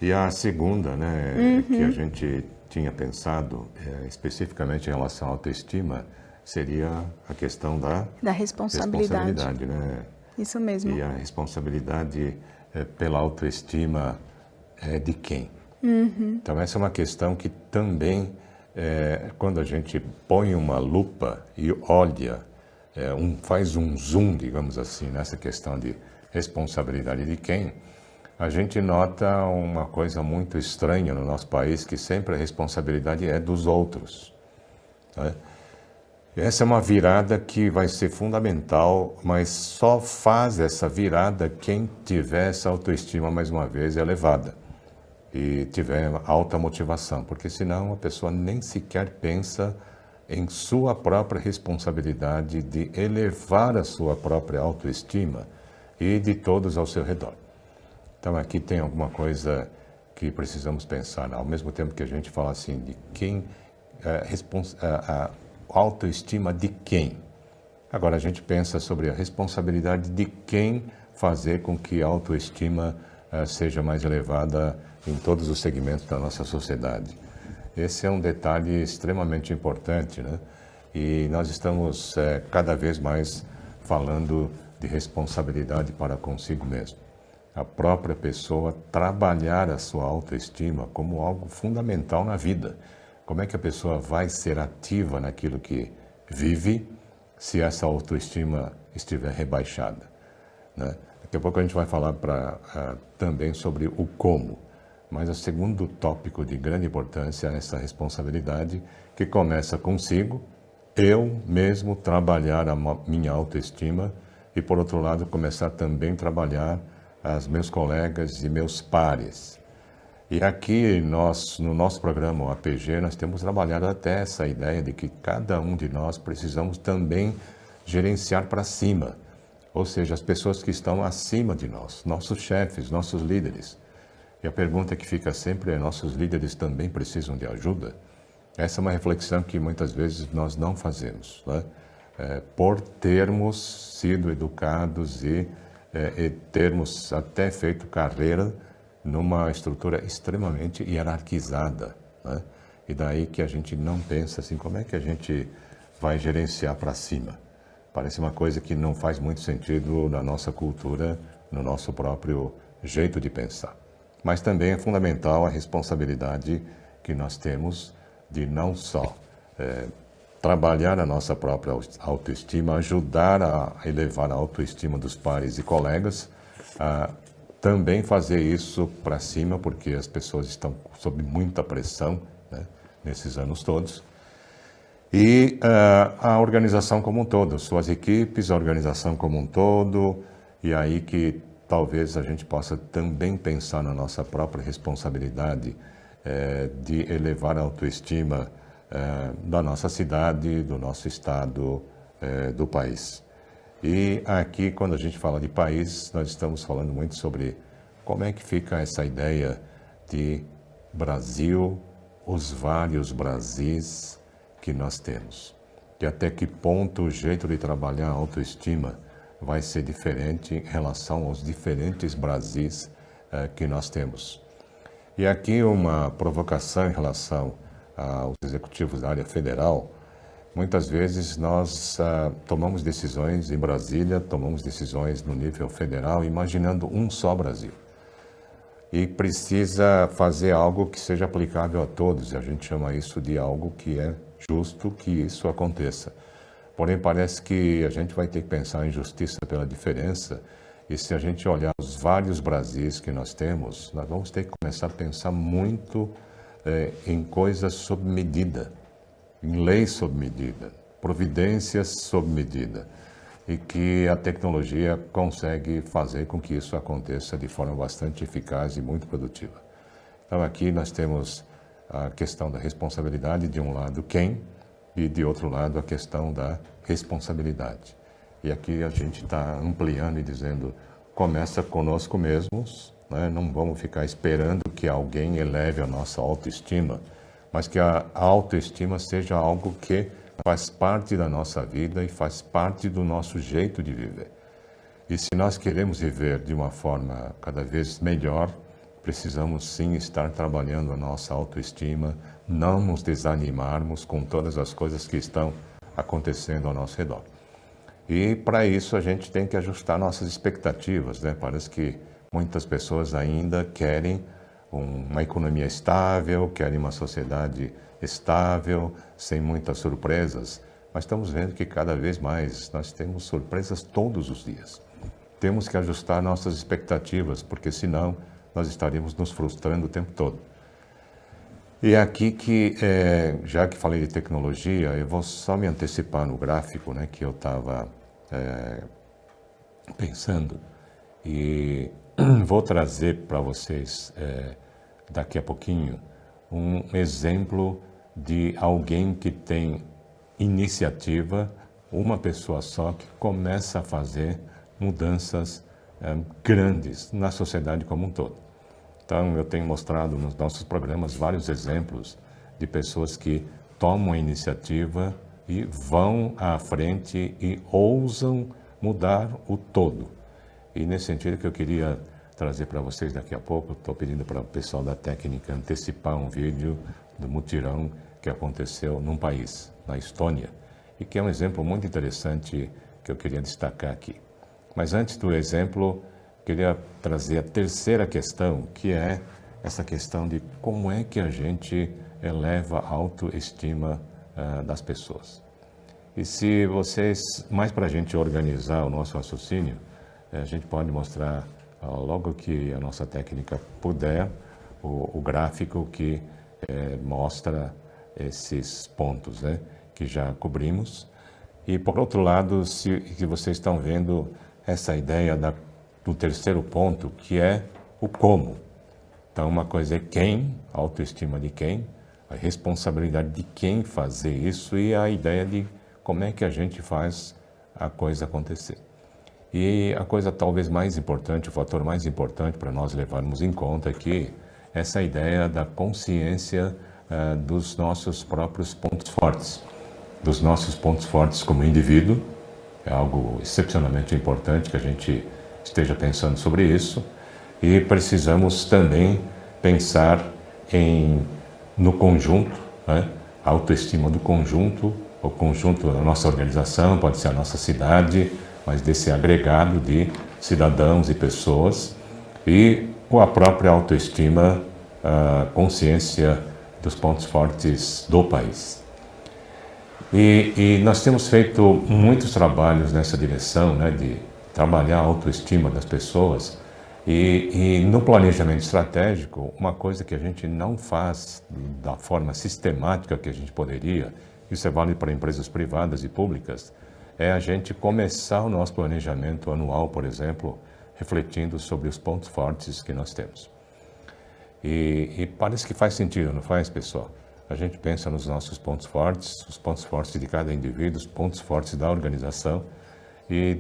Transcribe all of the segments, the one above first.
E a segunda, né, que a gente tinha pensado especificamente em relação à autoestima, seria a questão da responsabilidade, né? Isso mesmo. E a responsabilidade pela autoestima de quem? Então, essa é uma questão que também, quando a gente põe uma lupa e olha, faz um zoom, digamos assim, nessa questão de responsabilidade de quem, a gente nota uma coisa muito estranha no nosso país, que sempre a responsabilidade é dos outros, né? Essa é uma virada que vai ser fundamental, mas só faz essa virada quem tiver essa autoestima, mais uma vez, elevada e tiver alta motivação, porque senão a pessoa nem sequer pensa em sua própria responsabilidade de elevar a sua própria autoestima e de todos ao seu redor. Então aqui tem alguma coisa que precisamos pensar, ao mesmo tempo que a gente fala assim de quem, a autoestima de quem. Agora a gente pensa sobre a responsabilidade de quem fazer com que a autoestima seja mais elevada em todos os segmentos da nossa sociedade. Esse é um detalhe extremamente importante, né? E nós estamos cada vez mais falando de responsabilidade para consigo mesmo. A própria pessoa trabalhar a sua autoestima como algo fundamental na vida. Como é que a pessoa vai ser ativa naquilo que vive se essa autoestima estiver rebaixada, né? Daqui a pouco a gente vai falar também sobre o como. Mas o segundo tópico de grande importância é essa responsabilidade que começa consigo, eu mesmo trabalhar a minha autoestima e, por outro lado, começar também a trabalhar os meus colegas e meus pares. E aqui no nosso programa, o APG, nós temos trabalhado até essa ideia de que cada um de nós precisamos também gerenciar para cima, ou seja, as pessoas que estão acima de nós, nossos chefes, nossos líderes. E a pergunta que fica sempre é: nossos líderes também precisam de ajuda? Essa é uma reflexão que muitas vezes nós não fazemos, né? Por termos sido educados e termos até feito carreira numa estrutura extremamente hierarquizada, né? E daí que a gente não pensa assim, como é que a gente vai gerenciar para cima? Parece uma coisa que não faz muito sentido na nossa cultura, no nosso próprio jeito de pensar. Mas também é fundamental a responsabilidade que nós temos de não só trabalhar a nossa própria autoestima, ajudar a elevar a autoestima dos pares e colegas, também fazer isso para cima, porque as pessoas estão sob muita pressão, né, nesses anos todos. E a organização como um todo, suas equipes, a organização como um todo, e aí que talvez a gente possa também pensar na nossa própria responsabilidade de elevar a autoestima da nossa cidade, do nosso estado, do país. E aqui, quando a gente fala de país, nós estamos falando muito sobre como é que fica essa ideia de Brasil, os vários Brasis que nós temos. E até que ponto o jeito de trabalhar a autoestima vai ser diferente em relação aos diferentes Brasis que nós temos. E aqui uma provocação em relação aos executivos da área federal. Muitas vezes nós tomamos decisões em Brasília, tomamos decisões no nível federal, imaginando um só Brasil. E precisa fazer algo que seja aplicável a todos, e a gente chama isso de algo que é justo que isso aconteça. Porém, parece que a gente vai ter que pensar em justiça pela diferença, e se a gente olhar os vários Brasis que nós temos, nós vamos ter que começar a pensar muito em coisas sob medida, em leis sob medida, providências sob medida, e que a tecnologia consegue fazer com que isso aconteça de forma bastante eficaz e muito produtiva. Então aqui nós temos a questão da responsabilidade, de um lado quem, e de outro lado a questão da responsabilidade. E aqui a gente está ampliando e dizendo, começa conosco mesmos, né? Não vamos ficar esperando que alguém eleve a nossa autoestima, mas que a autoestima seja algo que faz parte da nossa vida e faz parte do nosso jeito de viver. E se nós queremos viver de uma forma cada vez melhor, precisamos sim estar trabalhando a nossa autoestima, não nos desanimarmos com todas as coisas que estão acontecendo ao nosso redor. E para isso a gente tem que ajustar nossas expectativas, né? Parece que muitas pessoas ainda querem uma economia estável, querem uma sociedade estável, sem muitas surpresas, mas estamos vendo que cada vez mais nós temos surpresas todos os dias. Temos que ajustar nossas expectativas, porque senão nós estaríamos nos frustrando o tempo todo. E é aqui que, já que falei de tecnologia, eu vou só me antecipar no gráfico, né, que eu estava pensando, e vou trazer para vocês daqui a pouquinho um exemplo de alguém que tem iniciativa, uma pessoa só que começa a fazer mudanças grandes na sociedade como um todo. Então, eu tenho mostrado nos nossos programas vários exemplos de pessoas que tomam a iniciativa e vão à frente e ousam mudar o todo. E nesse sentido que eu queria trazer para vocês daqui a pouco, estou pedindo para o pessoal da técnica antecipar um vídeo do mutirão que aconteceu num país, na Estônia, e que é um exemplo muito interessante que eu queria destacar aqui. Mas antes do exemplo, queria trazer a terceira questão, que é essa questão de como é que a gente eleva a autoestima das pessoas. E se vocês, mais para a gente organizar o nosso raciocínio, a gente pode mostrar, logo que a nossa técnica puder, o gráfico que mostra esses pontos, né, que já cobrimos. E, por outro lado, se vocês estão vendo essa ideia do terceiro ponto, que é o como. Então, uma coisa é quem, a autoestima de quem, a responsabilidade de quem fazer isso e a ideia de como é que a gente faz a coisa acontecer. E a coisa talvez mais importante, o fator mais importante para nós levarmos em conta aqui, é essa ideia da consciência dos nossos próprios pontos fortes, dos nossos pontos fortes como indivíduo. É algo excepcionalmente importante que a gente esteja pensando sobre isso, e precisamos também pensar no conjunto, né? A autoestima do conjunto, o conjunto da nossa organização, pode ser a nossa cidade, mas desse agregado de cidadãos e pessoas, e a própria autoestima, a consciência dos pontos fortes do país. E nós temos feito muitos trabalhos nessa direção, né, de trabalhar a autoestima das pessoas, e no planejamento estratégico, uma coisa que a gente não faz da forma sistemática que a gente poderia, isso é válido para empresas privadas e públicas, é a gente começar o nosso planejamento anual, por exemplo, refletindo sobre os pontos fortes que nós temos. E parece que faz sentido, não faz, pessoal? A gente pensa nos nossos pontos fortes, os pontos fortes de cada indivíduo, os pontos fortes da organização, e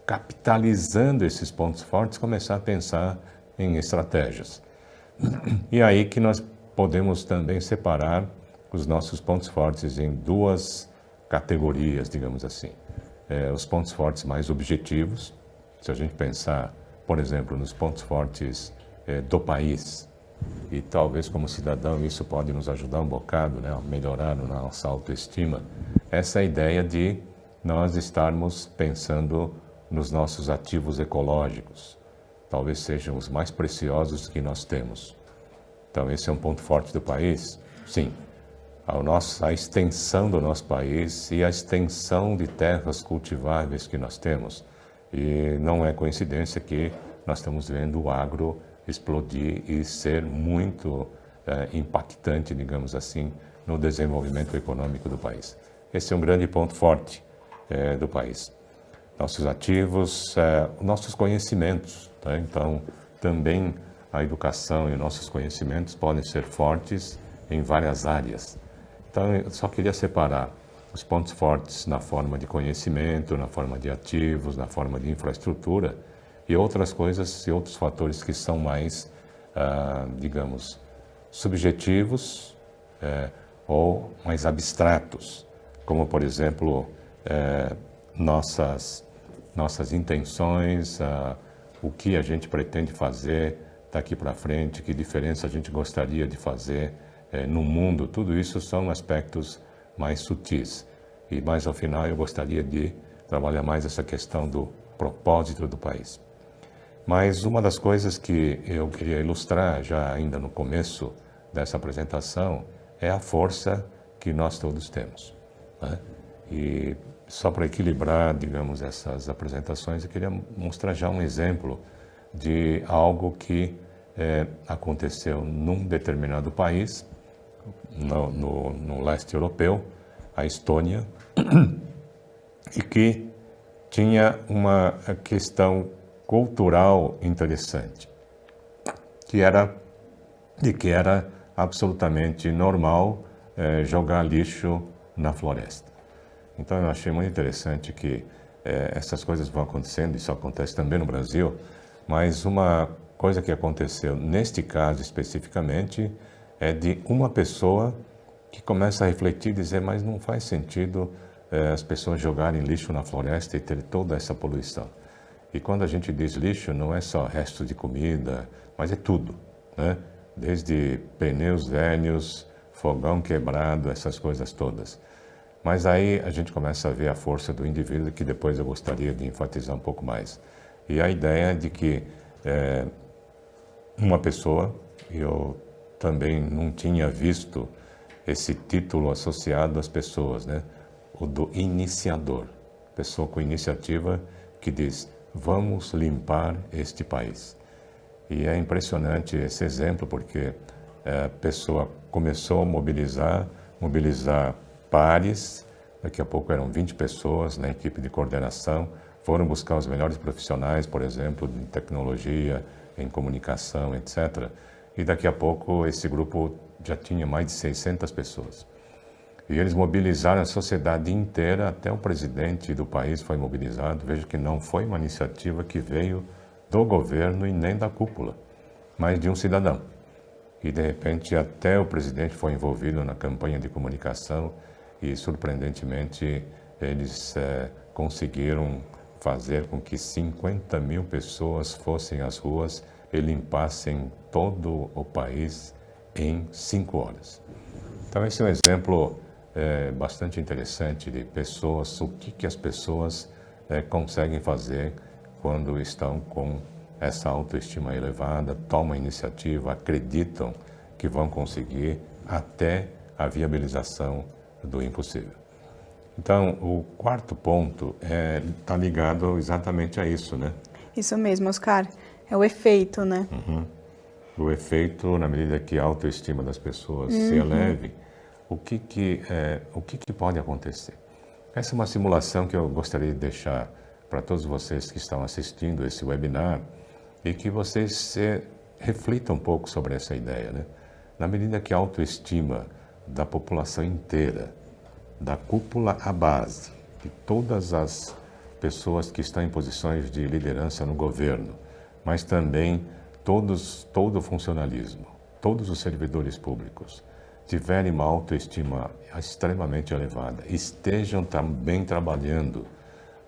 capitalizando esses pontos fortes, começar a pensar em estratégias. E aí que nós podemos também separar os nossos pontos fortes em duas categorias, digamos assim. Os pontos fortes mais objetivos, se a gente pensar, por exemplo, nos pontos fortes do país, e talvez como cidadão isso pode nos ajudar um bocado, né, a melhorar a nossa autoestima, essa ideia de nós estarmos pensando nos nossos ativos ecológicos, talvez sejam os mais preciosos que nós temos. Então esse é um ponto forte do país? Sim. A extensão do nosso país e a extensão de terras cultiváveis que nós temos. E não é coincidência que nós estamos vendo o agro explodir e ser muito impactante, digamos assim, no desenvolvimento econômico do país. Esse é um grande ponto forte do país. Nossos ativos, nossos conhecimentos, tá? Então, também a educação e nossos conhecimentos podem ser fortes em várias áreas. Então, eu só queria separar os pontos fortes na forma de conhecimento, na forma de ativos, na forma de infraestrutura, e outras coisas e outros fatores que são mais, digamos, subjetivos ou mais abstratos, como, por exemplo, nossas intenções, o que a gente pretende fazer, daqui para frente, que diferença a gente gostaria de fazer no mundo. Tudo isso são aspectos mais sutis. E mais ao final eu gostaria de trabalhar mais essa questão do propósito do país. Mas uma das coisas que eu queria ilustrar já ainda no começo dessa apresentação é a força que nós todos temos, né? E só para equilibrar, digamos, essas apresentações, eu queria mostrar já um exemplo de algo que aconteceu num determinado país, no leste europeu, a Estônia, e que tinha uma questão cultural interessante, que era absolutamente normal jogar lixo na floresta. Então eu achei muito interessante que essas coisas vão acontecendo, isso acontece também no Brasil, mas uma coisa que aconteceu neste caso especificamente é de uma pessoa que começa a refletir e dizer, mas não faz sentido as pessoas jogarem lixo na floresta e ter toda essa poluição. E quando a gente diz lixo, não é só resto de comida, mas é tudo, né? Desde pneus velhos, fogão quebrado, essas coisas todas. Mas aí a gente começa a ver a força do indivíduo, que depois eu gostaria de enfatizar um pouco mais. E a ideia de que uma pessoa, eu também não tinha visto esse título associado às pessoas, né? O do iniciador, pessoa com iniciativa que diz, vamos limpar este país. E é impressionante esse exemplo, porque a pessoa começou a mobilizar pares, daqui a pouco eram 20 pessoas na equipe de coordenação, foram buscar os melhores profissionais, por exemplo, em tecnologia, em comunicação, etc. E daqui a pouco esse grupo já tinha mais de 600 pessoas. E eles mobilizaram a sociedade inteira, até o presidente do país foi mobilizado. Veja que não foi uma iniciativa que veio do governo e nem da cúpula, mas de um cidadão. E de repente até o presidente foi envolvido na campanha de comunicação e surpreendentemente eles conseguiram fazer com que 50 mil pessoas fossem às ruas e limpassem todo o país em 5 horas. Então esse é um exemplo bastante interessante de pessoas, o que as pessoas conseguem fazer quando estão com essa autoestima elevada, tomam iniciativa, acreditam que vão conseguir até a viabilização do impossível. Então, o quarto ponto está ligado exatamente a isso, né? Isso mesmo, Oscar. É o efeito, né? Uhum. O efeito, na medida que a autoestima das pessoas se eleve, o que pode acontecer? Essa é uma simulação que eu gostaria de deixar para todos vocês que estão assistindo esse webinar e que vocês reflitam um pouco sobre essa ideia, né? Na medida que a autoestima da população inteira, da cúpula à base, de todas as pessoas que estão em posições de liderança no governo, mas também todo o funcionalismo, todos os servidores públicos, tiverem uma autoestima extremamente elevada, estejam também trabalhando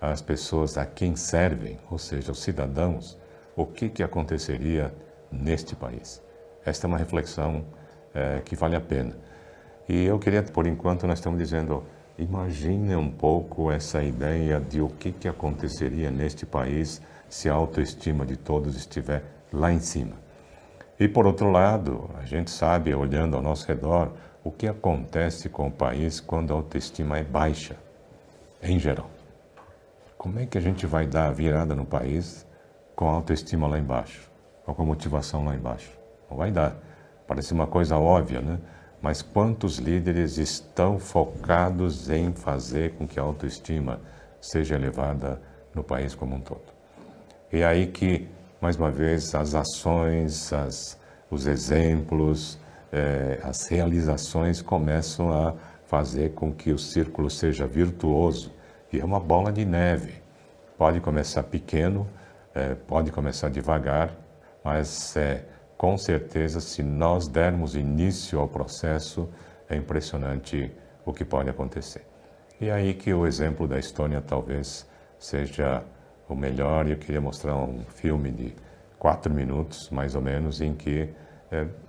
as pessoas a quem servem, ou seja, os cidadãos, o que aconteceria neste país? Esta é uma reflexão que vale a pena. E eu queria, por enquanto, nós estamos dizendo, imagine um pouco essa ideia de o que aconteceria neste país se a autoestima de todos estiver lá em cima. E, por outro lado, a gente sabe, olhando ao nosso redor, o que acontece com o país quando a autoestima é baixa, em geral. Como é que a gente vai dar a virada no país com a autoestima lá embaixo, com a motivação lá embaixo? Não vai dar. Parece uma coisa óbvia, né? Mas quantos líderes estão focados em fazer com que a autoestima seja elevada no país como um todo? E aí que, mais uma vez, as ações, os exemplos, as realizações começam a fazer com que o círculo seja virtuoso. E é uma bola de neve. Pode começar pequeno, pode começar devagar, mas com certeza, se nós dermos início ao processo, é impressionante o que pode acontecer. E aí que o exemplo da Estônia talvez seja o melhor. Eu queria mostrar um filme de 4 minutos, mais ou menos, em que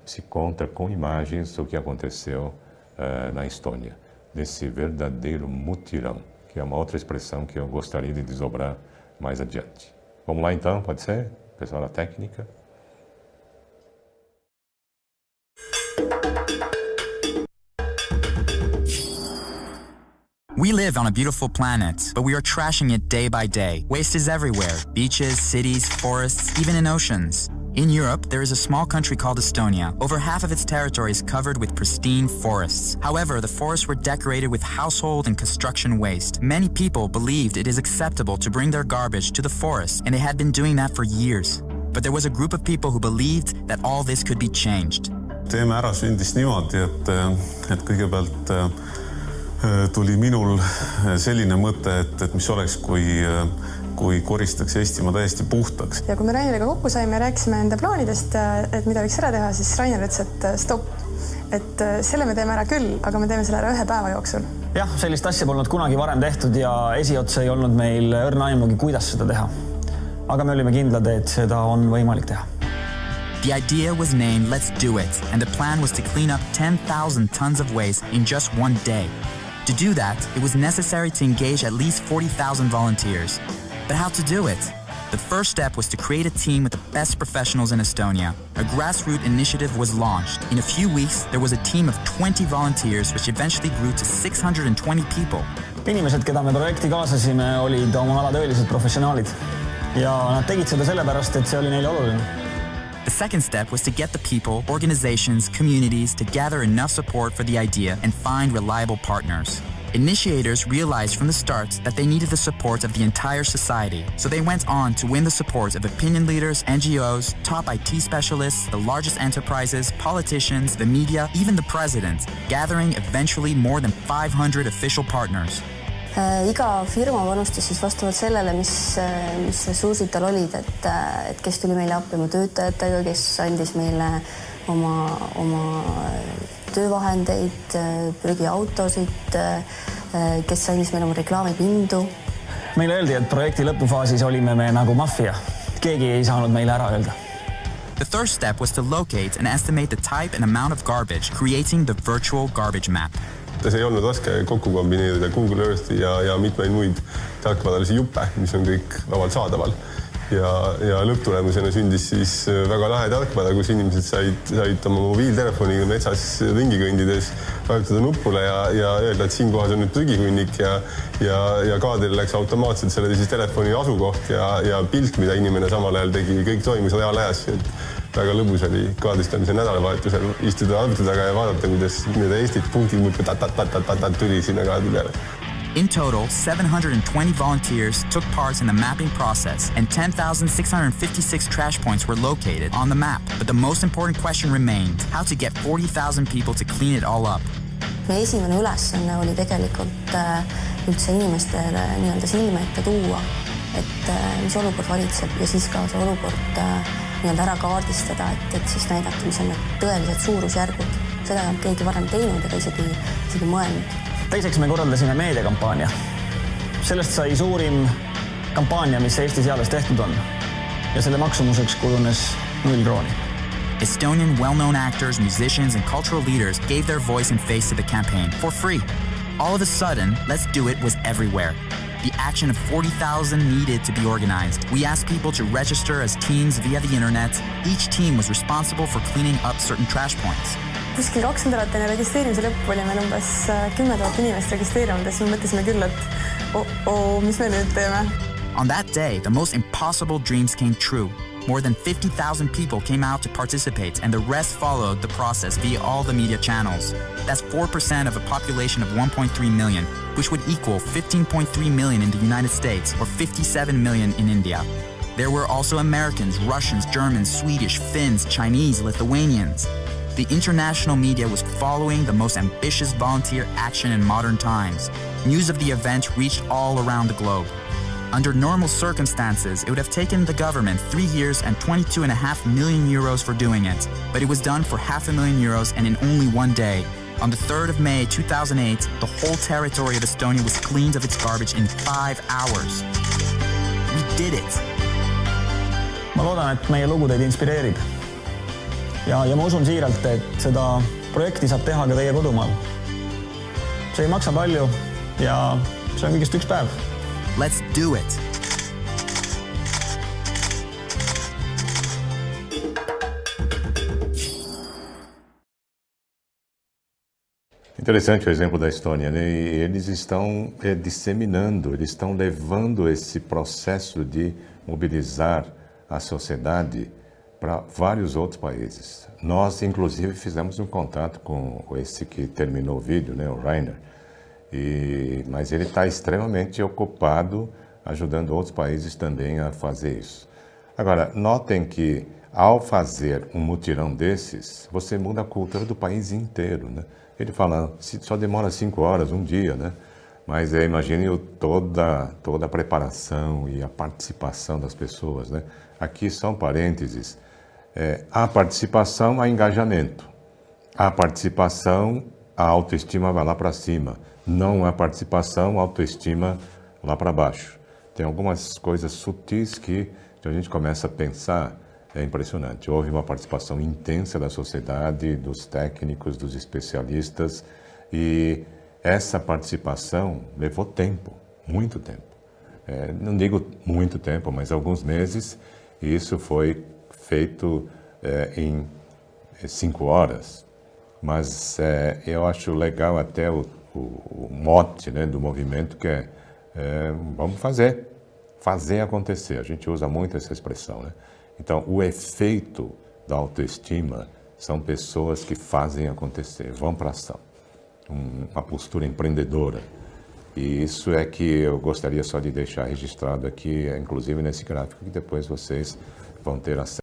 se conta com imagens o que aconteceu na Estônia, desse verdadeiro mutirão, que é uma outra expressão que eu gostaria de desdobrar mais adiante. Vamos lá então, pode ser? Pessoal da técnica. We live on a beautiful planet, but we are trashing it day by day. Waste is everywhere. Beaches, cities, forests, even in oceans. In Europe, there is a small country called Estonia. Over half of its territory is covered with pristine forests. However, the forests were decorated with household and construction waste. Many people believed it is acceptable to bring their garbage to the forest, and they had been doing that for years. But there was a group of people who believed that all this could be changed. Teeme ära sündis niimoodi, et kõigepealt tuli minul selline mõte, et mis oleks, kui koristaks Eestimaa täiesti puhtaks. Ja kui me Raineriga kokku saime ja rääkisime enda plaanidest, et mida võiks ära teha, siis Rainer ütles, et stopp. Et selle me teeme ära küll, aga me teeme selle ära 1 päeva jooksul. Jah, sellist asja polnud kunagi varem tehtud ja esiotsa ei olnud meil õrna aimugi, kuidas seda teha. Aga me olime kindlad, et seda on võimalik teha. The idea was named Let's Do It, and the plan was to clean up 10,000 tons of waste in just one day. To do that, it was necessary to engage at least 40,000 volunteers. But how to do it? The first step was to create a team with the best professionals in Estonia. A grassroots initiative was launched. In a few weeks, there was a team of 20 volunteers, which eventually grew to 620 people. Inimesed, keda me projekti kaasasime, olid oma ala tõelised professionaalid. Ja nad tegid seda sellepärast, et see oli neile oluline. The second step was to get the people, organizations, communities to gather enough support for the idea and find reliable partners. Initiators realized from the start that they needed the support of the entire society, so they went on to win the support of opinion leaders, NGOs, top IT specialists, the largest enterprises, politicians, the media, even the president, gathering eventually more than 500 official partners. Iga firma panustas siis vastavalt sellele, mis ressursid tal olid, et kes tuli meile appi oma töötajatega, kes andis meile oma töövahendeid, prügiautosid, kes andis meile oma reklaamipindu. Meile öeldi, et projekti lõpufaasis olime me nagu maffia. Keegi ei saanud meile ära öelda. The third step was to locate and estimate the type and amount of garbage, creating the virtual garbage map. See ei olnud raske kokku kombineerida Google Earthi ja mitmeid muid tarkvaralisi juppe, mis on kõik vabalt saadaval. Ja lõpptulemusena sündis siis väga lahe tarkvara, kus inimesed said oma mobiiltelefoniga metsas ringi kõndides vajutada nupule ja öelda, et siin kohas on nüüd prügihunnik ja kaadril läks automaatselt selle siis telefoni asukoht ja pilt, mida inimene samal ajal tegi, kõik toimus reaalajas. Väga lõbus oli kaardistamise nädalavahetusel istuda arvuti taga ja vaadata, kuidas Eestit punktid muudkui tuli sinna kaardi peale. In total, 720 volunteers took part in the mapping process, and 10,656 trash points were located on the map. But the most important question remained: how to get 40,000 people to clean it all up. Meie esimene ülesanne oli tegelikult üldse inimestele nii-öelda silme ette tuua, et mis olukord valitseb ja siis ka see olukord nii-öelda ära kaardistada, et siis näidata, mis on need tõelised suurusjärgud. Seda ei olnud keegi varem teinud ega isegi mõelnud. Teiseks me korraldasime meediakampaania. Sellest sai suurim kampaania, mis Eestis alles tehtud on. Ja selle maksumuseks kujunes 0 krooni. Estonian well-known actors, musicians, and cultural leaders gave their voice and face to the campaign for free. All of a sudden, Let's Do It was everywhere. The action of 40,000 needed to be organized. We asked people to register as teams via the internet. Each team was responsible for cleaning up certain trash points. Kuskil 2 nädalat enne registreerimise lõppu oli meil umbes 10 000 inimest registreerinud ja siis me mõtlesime küll, et mis me nüüd teeme. On that day, the most impossible dreams came true. More than 50,000 people came out to participate, and the rest followed the process via all the media channels. That's 4% of a population of 1.3 million, which would equal 15.3 million in the United States or 57 million in India. There were also Americans, Russians, Germans, Swedish, Finns, Chinese, Lithuanians. The international media was following the most ambitious volunteer action in modern times. News of the event reached all around the globe. Under normal circumstances, it would have taken the government 3 years and 22.5 million euros for doing it. But it was done for €500,000 and in only one day. On the 3rd of May 2008, the whole territory of Estonia was cleaned of its garbage in 5 hours. We did it! ma loodan, et meie lugu teid inspireerib. Ja ma usun siiralt, et seda projekti saab teha ka teie kodumaal. See ei maksa palju ja see on kõigest üks päev. Let's do it! Interessante o exemplo da Estônia, né? E eles estão disseminando, eles estão levando esse processo de mobilizar a sociedade para vários outros países. Nós, inclusive, fizemos um contato com esse que terminou o vídeo, né, o Rainer, mas ele está extremamente ocupado ajudando outros países também a fazer isso. Agora, notem que ao fazer um mutirão desses, você muda a cultura do país inteiro, né? Ele fala, só demora 5 horas, um dia, né? Mas imagine toda a preparação e a participação das pessoas, né? Aqui são parênteses. Há participação, há engajamento. Há participação, a autoestima vai lá para cima. Não há participação, a autoestima lá para baixo. Tem algumas coisas sutis que a gente começa a pensar, é impressionante. Houve uma participação intensa da sociedade, dos técnicos, dos especialistas, e essa participação levou tempo, muito tempo. Não digo muito tempo, mas alguns meses, e isso foi feito em 5 horas. Mas eu acho legal até o mote, né, do movimento, que vamos fazer acontecer. A gente usa muito essa expressão, né? Então, o efeito da autoestima são pessoas que fazem acontecer, vão para a ação. Uma postura empreendedora. E isso é que eu gostaria só de deixar registrado aqui, inclusive nesse gráfico, que depois vocês vão ter acesso.